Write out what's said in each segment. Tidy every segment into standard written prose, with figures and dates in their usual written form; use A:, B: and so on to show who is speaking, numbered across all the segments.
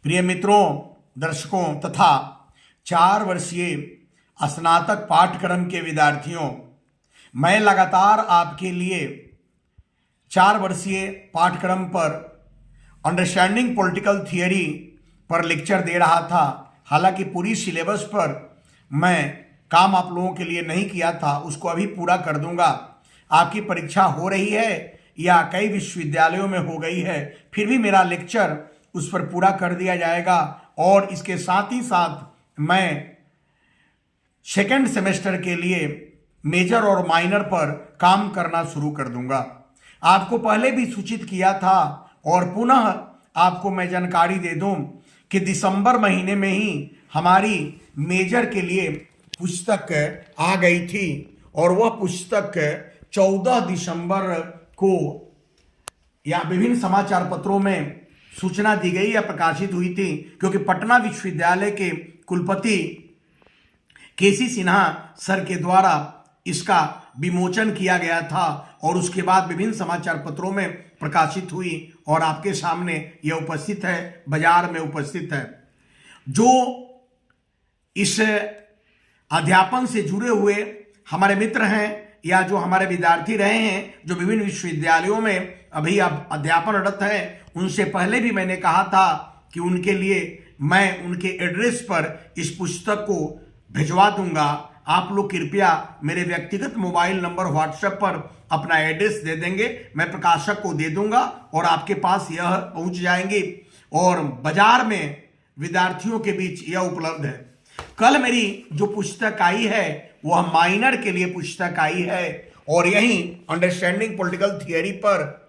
A: प्रिय मित्रों, दर्शकों तथा 4 वर्षीय स्नातक पाठ्यक्रम के विद्यार्थियों, मैं लगातार आपके लिए 4 वर्षीय पाठ्यक्रम पर अंडरस्टैंडिंग पॉलिटिकल थियरी पर लेक्चर दे रहा था। हालांकि पूरी सिलेबस पर मैं काम आप लोगों के लिए नहीं किया था, उसको अभी पूरा कर दूंगा। आपकी परीक्षा हो रही है या कई विश्वविद्यालयों में हो गई है, फिर भी मेरा लेक्चर उस पर पूरा कर दिया जाएगा। और इसके साथ ही साथ मैं सेकेंड सेमेस्टर के लिए मेजर और माइनर पर काम करना शुरू कर दूंगा। आपको पहले भी सूचित किया था और पुनः आपको मैं जानकारी दे दूं कि दिसंबर महीने में ही हमारी मेजर के लिए पुस्तक आ गई थी और वह पुस्तक 14 दिसंबर को या विभिन्न समाचार पत्रों में सूचना दी गई या प्रकाशित हुई थी, क्योंकि पटना विश्वविद्यालय के कुलपति केसी सिन्हा सर के द्वारा इसका विमोचन किया गया था और उसके बाद विभिन्न समाचार पत्रों में प्रकाशित हुई और आपके सामने यह उपस्थित है, बाजार में उपस्थित है। जो इस अध्यापन से जुड़े हुए हमारे मित्र हैं या जो हमारे विद्यार्थी रहे हैं, जो विभिन्न विश्वविद्यालयों में अभी अब अध्यापनरत हैं, उनसे पहले भी मैंने कहा था कि उनके लिए मैं उनके एड्रेस पर इस पुस्तक को भिजवा दूंगा। आप लोग कृपया मेरे व्यक्तिगत मोबाइल नंबर व्हाट्सएप पर अपना एड्रेस दे देंगे, मैं प्रकाशक को दे दूंगा और आपके पास यह पहुंच जाएंगे और बाजार में विद्यार्थियों के बीच यह उपलब्ध है। कल मेरी जो पुस्तक आई है वह माइनर के लिए पुस्तक आई है और यही अंडरस्टैंडिंग पॉलिटिकल थियरी पर,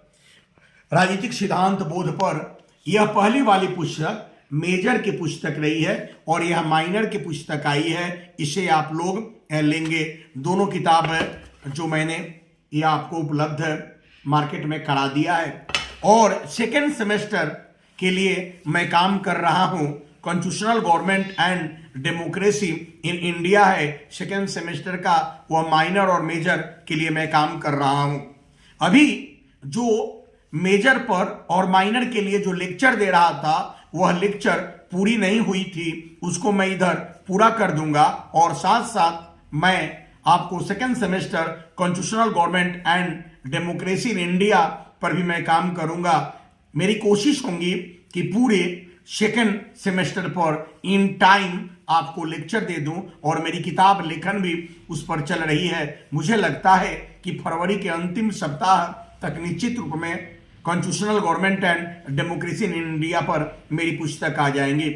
A: राजनीतिक सिद्धांत बोध पर यह पहली वाली पुस्तक मेजर की पुस्तक रही है और यह माइनर की पुस्तक आई है। इसे आप लोग लेंगे। दोनों किताब जो मैंने यह आपको उपलब्ध मार्केट में करा दिया है। और सेकेंड सेमेस्टर के लिए मैं काम कर रहा हूं, constitutional government and democracy in India है सेकेंड सेमेस्टर का, वह माइनर और मेजर के लिए मैं काम कर रहा हूं। अभी जो मेजर पर और माइनर के लिए जो लेक्चर दे रहा था वह लेक्चर पूरी नहीं हुई थी, उसको मैं इधर पूरा कर दूंगा और साथ साथ मैं आपको second semester constitutional government and democracy in India पर भी मैं काम करूंगा। मेरी कोशिश होगी कि पूरे सेकेंड सेमेस्टर पर इन टाइम आपको लेक्चर दे दूं और मेरी किताब लेखन भी उस पर चल रही है। मुझे लगता है कि फरवरी के अंतिम सप्ताह तक निश्चित रूप में constitutional government and democracy in India पर मेरी पुस्तक आ जाएंगी।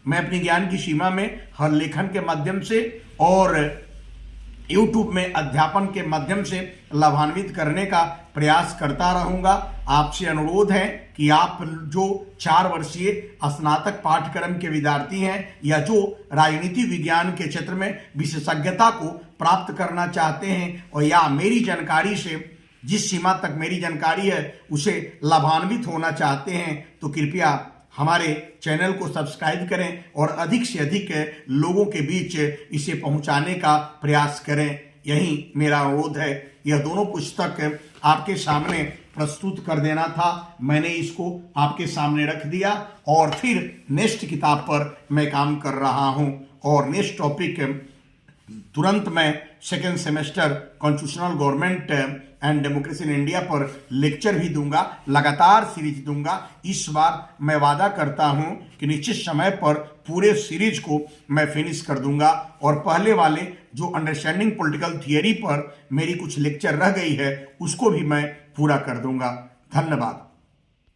A: मैं अपनी ज्ञान की सीमा में हर लेखन के माध्यम से और यूट्यूब में अध्यापन के माध्यम से लाभान्वित करने का प्रयास करता रहूंगा। आपसे अनुरोध है कि आप जो 4 वर्षीय स्नातक पाठ्यक्रम के विद्यार्थी हैं या जो राजनीति विज्ञान के क्षेत्र में विशेषज्ञता को प्राप्त करना चाहते हैं और या मेरी जानकारी से, जिस सीमा तक मेरी जानकारी है उसे लाभान्वित होना चाहते हैं, तो कृपया हमारे चैनल को सब्सक्राइब करें और अधिक से अधिक लोगों के बीच इसे पहुंचाने का प्रयास करें। यही मेरा अनुरोध है। यह दोनों पुस्तक आपके सामने प्रस्तुत कर देना था, मैंने इसको आपके सामने रख दिया और फिर नेक्स्ट किताब पर मैं काम कर रहा हूं और नेक्स्ट टॉपिक तुरंत मैं second semester constitutional government and democracy in India पर लेक्चर भी दूंगा, लगातार सीरीज दूंगा। इस बार मैं वादा करता हूं कि निश्चित समय पर पूरे सीरीज को मैं फिनिश कर दूंगा और पहले वाले जो अंडरस्टैंडिंग पॉलिटिकल थियरी पर मेरी कुछ लेक्चर रह गई है उसको भी मैं पूरा कर दूंगा। धन्यवाद।